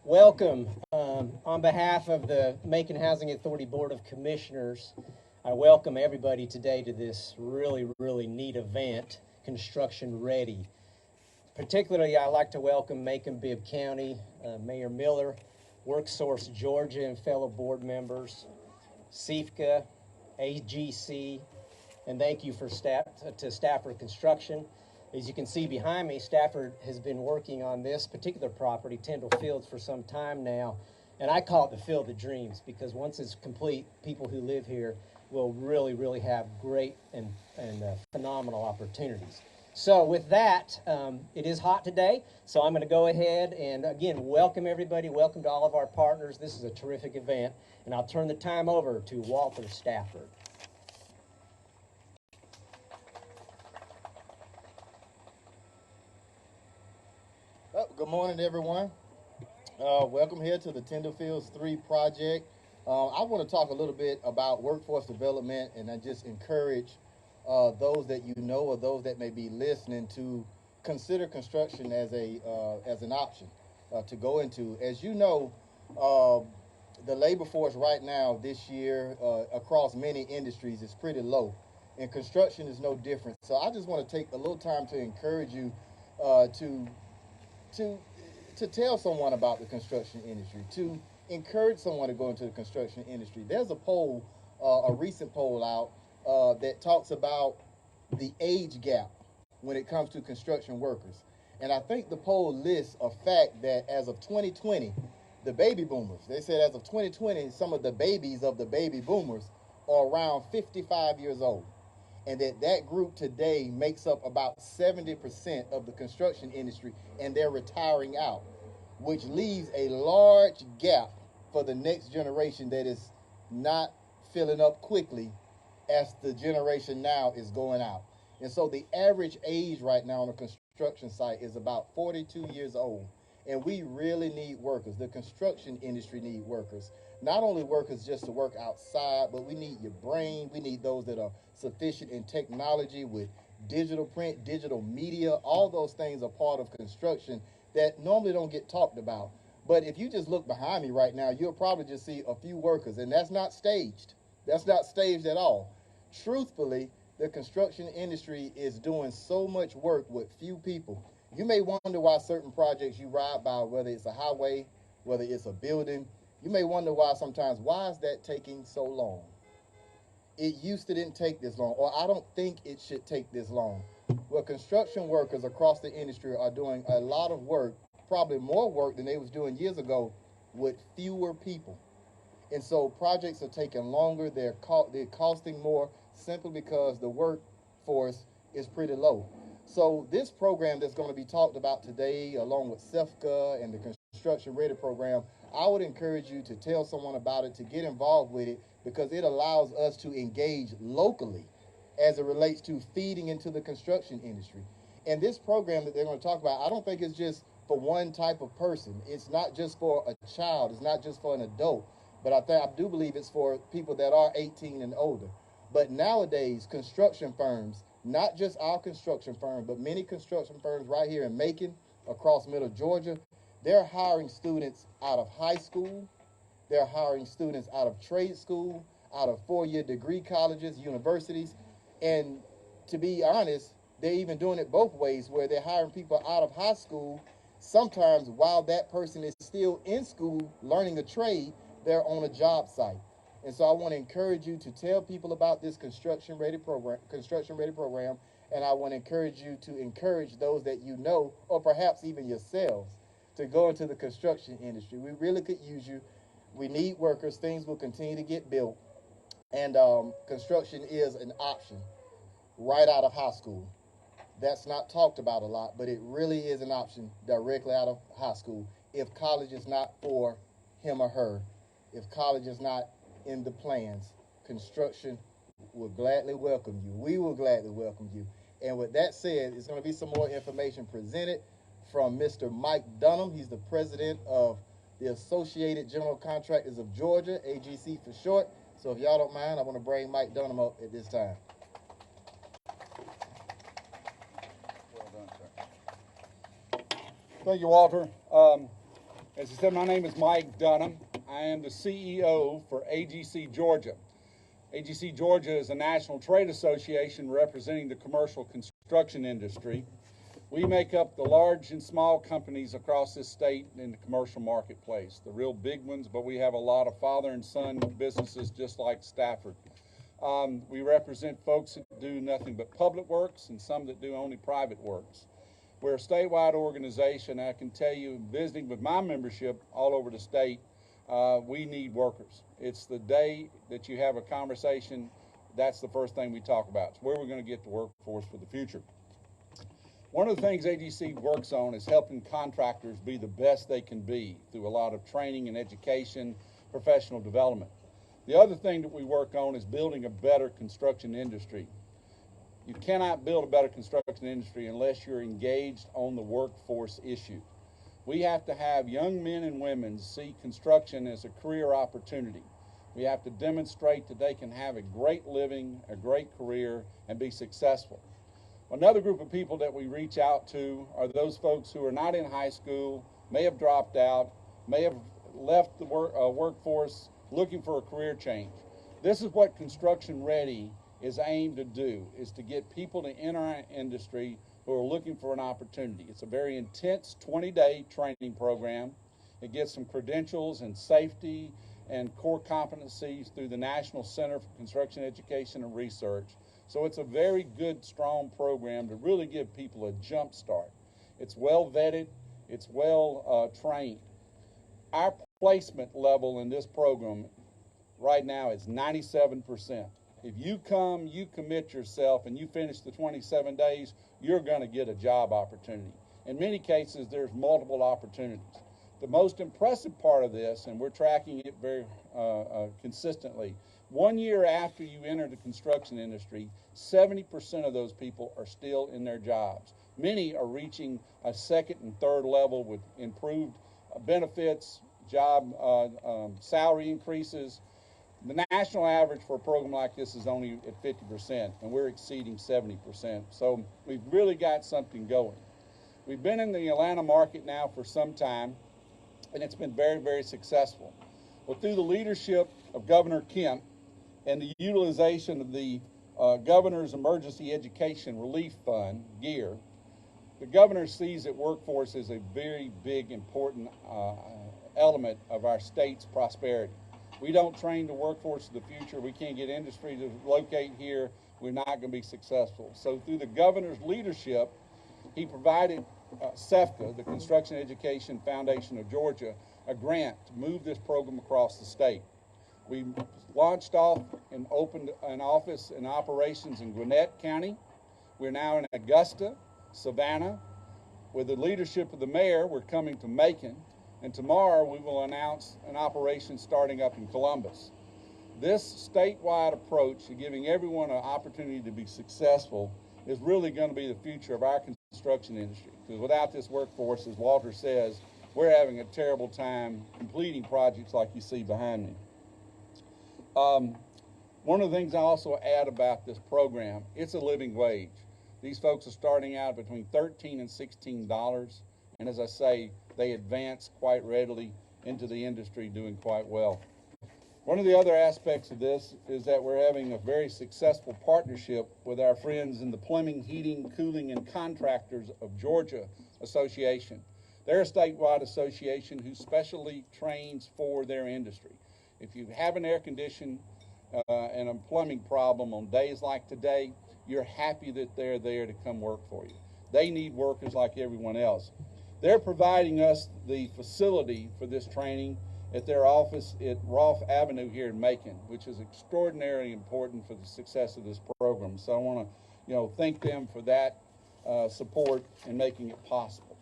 Welcome. On behalf of the Macon Housing Authority Board of Commissioners, I welcome everybody today to this really neat event, Construction Ready. Particularly, I'd like to welcome Macon-Bibb County, Mayor Miller, WorkSource Georgia and fellow board members, CFCA, AGC, and thank you to Stafford Construction. As you can see behind me, Stafford has been working on this particular property, Tyndall Fields, for some time now. And I call it the Field of Dreams because once it's complete, people who live here will really have great and phenomenal opportunities. So with that, it is hot today, so I'm going to go ahead and, again, welcome everybody. Welcome to all of our partners. This is a terrific event. And I'll turn the time over to Walter Stafford. Good morning, everyone. Welcome here to the Tyndall Fields 3 project. I want to talk a little bit about workforce development, and I just encourage those that you know or those that may be listening to consider construction as an option to go into. As you know, the labor force right now this year across many industries is pretty low, and construction is no different. So I just want to take a little time to encourage you to tell someone about the construction industry, to encourage someone to go into the construction industry. There's a poll, a recent poll out that talks about the age gap when it comes to construction workers. And I think the poll lists a fact that as of 2020, the baby boomers, they said as of 2020, some of the babies of the baby boomers are around 55 years old. And that group today makes up about 70% of the construction industry, and they're retiring out, which leaves a large gap for the next generation that is not filling up quickly as the generation now is going out. And so the average age right now on a construction site is about 42 years old. And we really need workers. The construction industry need workers. Not only workers just to work outside, but we need your brain. We need those that are sufficient in technology with digital print, digital media. All those things are part of construction that normally don't get talked about. But if you just look behind me right now, you'll probably just see a few workers, and that's not staged. That's not staged at all. Truthfully, the construction industry is doing so much work with few people. You may wonder why certain projects you ride by, whether it's a highway, whether it's a building, you may wonder why sometimes, why is that taking so long? It used to didn't take this long, or I don't think it should take this long. Well, construction workers across the industry are doing a lot of work, probably more work than they was doing years ago with fewer people. And so projects are taking longer, they're costing more simply because the workforce is pretty low. So this program that's going to be talked about today, along with CFCA and the Construction Ready program, I would encourage you to tell someone about it, to get involved with it, because it allows us to engage locally as it relates to feeding into the construction industry. And this program that they're going to talk about, I don't think it's just for one type of person. It's not just for a child. It's not just for an adult. But I do believe it's for people that are 18 and older. But nowadays, construction firms, not just our construction firm, but many construction firms right here in Macon, across middle Georgia, they're hiring students out of high school. They're hiring students out of trade school, out of four-year degree colleges, universities. And to be honest, they're even doing it both ways, where they're hiring people out of high school. Sometimes while that person is still in school learning a trade, they're on a job site. And so I want to encourage you to tell people about this Construction Ready program, and I want to encourage you to encourage those that you know, or perhaps even yourselves, to go into the construction industry. We really could use you. We need workers. Things will continue to get built, and construction is an option right out of high school. That's not talked about a lot, but it really is an option directly out of high school. If college is not for him or her, if college is not in the plans, construction will gladly welcome you. We will gladly welcome you. And with that said, there's going to be some more information presented from Mr. Mike Dunham. He's the president of the Associated General Contractors of Georgia, AGC for short. So if y'all don't mind, I want to bring Mike Dunham up at this time. Thank you, Walter. As I said, my name is Mike Dunham. I am the CEO for AGC Georgia. AGC Georgia is a national trade association representing the commercial construction industry. We make up the large and small companies across this state in the commercial marketplace, the real big ones, but we have a lot of father and son businesses just like Stafford. We represent folks that do nothing but public works and some that do only private works. We're a statewide organization. I can tell you, visiting with my membership all over the state, we need workers. It's the day that you have a conversation, that's the first thing we talk about. It's where we're going to get the workforce for the future. One of the things AGC works on is helping contractors be the best they can be through a lot of training and education, professional development. The other thing that we work on is building a better construction industry. You cannot build a better construction industry unless you're engaged on the workforce issue. We have to have young men and women see construction as a career opportunity. We have to demonstrate that they can have a great living, a great career, and be successful. Another group of people that we reach out to are those folks who are not in high school, may have dropped out, may have left the workforce looking for a career change. This is what Construction Ready is aimed to do, is to get people to enter our industry who are looking for an opportunity. It's a very intense 20-day training program. It gets some credentials and safety and core competencies through the National Center for Construction Education and Research. So it's a very good, strong program to really give people a jump start. It's well vetted, it's well trained. Our placement level in this program right now is 97%. If you come, you commit yourself, and you finish the 27 days, you're going to get a job opportunity. In many cases, there's multiple opportunities. The most impressive part of this, and we're tracking it very consistently, 1 year after you enter the construction industry, 70% of those people are still in their jobs. Many are reaching a second and third level with improved benefits, job salary increases. The national average for a program like this is only at 50%, and we're exceeding 70%. So we've really got something going. We've been in the Atlanta market now for some time, and it's been very, very successful. Well, through the leadership of Governor Kemp and the utilization of the Governor's Emergency Education Relief Fund, GEAR, the governor sees that workforce as a very big, important element of our state's prosperity. We don't train the workforce of the future. We can't get industry to locate here. We're not going to be successful. So through the governor's leadership, he provided CEFCA, the Construction Education Foundation of Georgia, a grant to move this program across the state. We launched off and opened an office and operations in Gwinnett County. We're now in Augusta, Savannah. With the leadership of the mayor, we're coming to Macon. And tomorrow we will announce an operation starting up in Columbus. This statewide approach to giving everyone an opportunity to be successful is really going to be the future of our construction industry. Because without this workforce, as Walter says, we're having a terrible time completing projects like you see behind me. One of the things I also add about this program, it's a living wage. These folks are starting out between $13 and $16. And as I say, they advance quite readily into the industry, doing quite well. One of the other aspects of this is that we're having a very successful partnership with our friends in the Plumbing, Heating, Cooling, and Contractors of Georgia Association. They're a statewide association who specially trains for their industry. If you have an air condition and a plumbing problem on days like today, you're happy that they're there to come work for you. They need workers like everyone else. They're providing us the facility for this training at their office at Rolfe Avenue here in Macon, which is extraordinarily important for the success of this program. So I want to, thank them for that support in making it possible.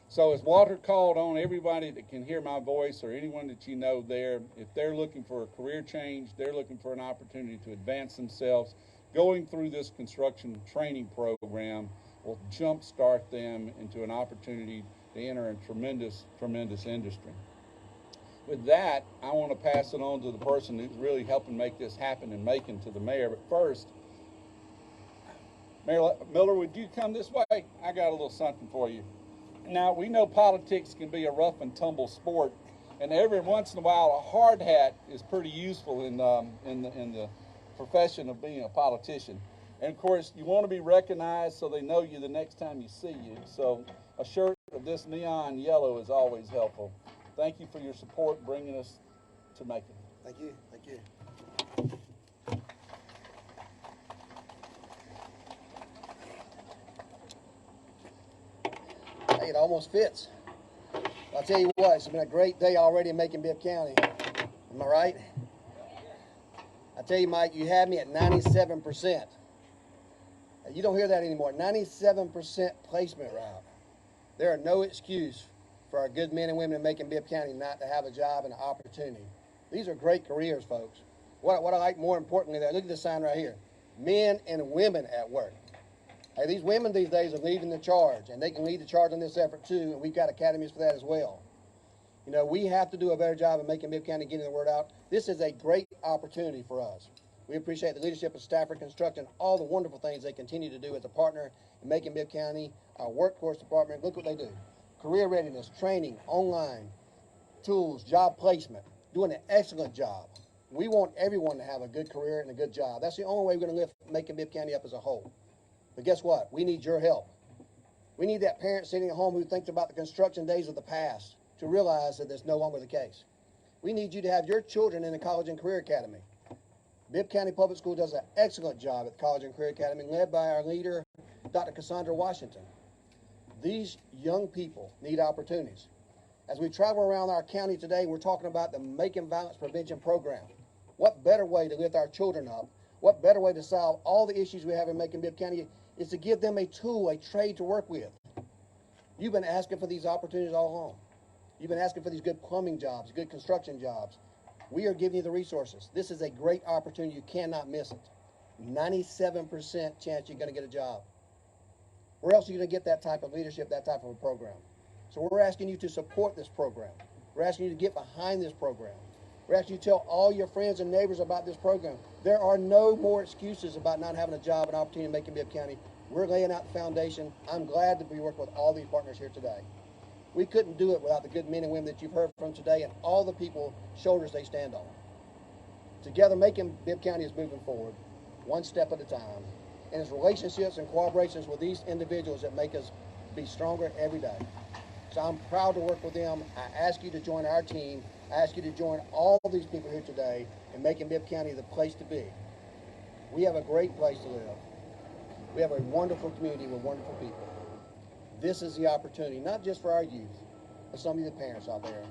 So as Walter called on everybody that can hear my voice or anyone that you know there, if they're looking for a career change, they're looking for an opportunity to advance themselves, going through this construction training program will jumpstart them into an opportunity to enter a tremendous, tremendous industry. With that, I want to pass it on to the person who's really helping make this happen in Macon, to the mayor. But first, Mayor Miller, would you come this way? I got a little something for you. Now, we know politics can be a rough and tumble sport, and every once in a while, a hard hat is pretty useful in the profession of being a politician. And of course, you want to be recognized so they know you the next time you see you. So a shirt of this neon yellow is always helpful. Thank you for your support bringing us to Macon. Thank you. Thank you. Hey, it almost fits. I'll tell you what, it's been a great day already in Macon-Bibb County. Am I right? I tell you, Mike, you had me at 97%. You don't hear that anymore. 97% placement route. There are no excuse for our good men and women in Macon-Bibb County not to have a job and an opportunity. These are great careers, folks. What I like more importantly there, look at the sign right here. Men and women at work. Hey, these women these days are leading the charge, and they can lead the charge on this effort too, and we've got academies for that as well. You know, we have to do a better job of Macon-Bibb County getting the word out. This is a great opportunity for us. We appreciate the leadership of Stafford Construction, all the wonderful things they continue to do as a partner in Macon-Bibb County, our workforce department. Look what they do. Career readiness, training, online, tools, job placement, doing an excellent job. We want everyone to have a good career and a good job. That's the only way we're going to lift Macon-Bibb County up as a whole. But guess what? We need your help. We need that parent sitting at home who thinks about the construction days of the past to realize that that's no longer the case. We need you to have your children in the College and Career Academy. Bibb County Public School does an excellent job at the College and Career Academy, led by our leader, Dr. Cassandra Washington. These young people need opportunities. As we travel around our county today, we're talking about the Macon Violence Prevention Program. What better way to lift our children up? What better way to solve all the issues we have in Macon-Bibb County is to give them a tool, a trade to work with. You've been asking for these opportunities all along. You've been asking for these good plumbing jobs, good construction jobs. We are giving you the resources. This is a great opportunity. You cannot miss it. 97% chance you're going to get a job. Where else are you going to get that type of leadership, that type of a program? So we're asking you to support this program. We're asking you to get behind this program. We're asking you to tell all your friends and neighbors about this program. There are no more excuses about not having a job and opportunity in Macon-Bibb County. We're laying out the foundation. I'm glad to be working with all these partners here today. We couldn't do it without the good men and women that you've heard from today and all the people, shoulders they stand on. Together, Macon-Bibb County is moving forward, one step at a time. And it's relationships and cooperations with these individuals that make us be stronger every day. So I'm proud to work with them. I ask you to join our team. I ask you to join all of these people here today and making Bibb County the place to be. We have a great place to live. We have a wonderful community with wonderful people. This is the opportunity, not just for our youth, but some of the parents out there,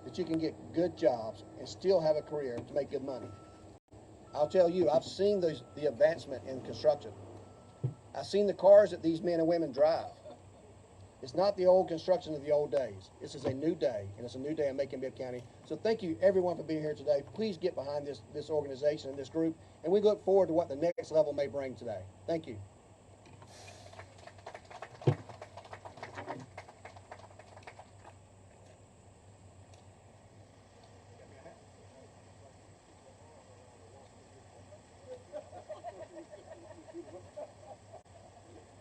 that you can get good jobs and still have a career to make good money. I'll tell you, I've seen the advancement in construction. I've seen the cars that these men and women drive. It's not the old construction of the old days. This is a new day, and it's a new day in Macon-Bibb County. So thank you, everyone, for being here today. Please get behind this organization and this group, and we look forward to what the next level may bring today. Thank you.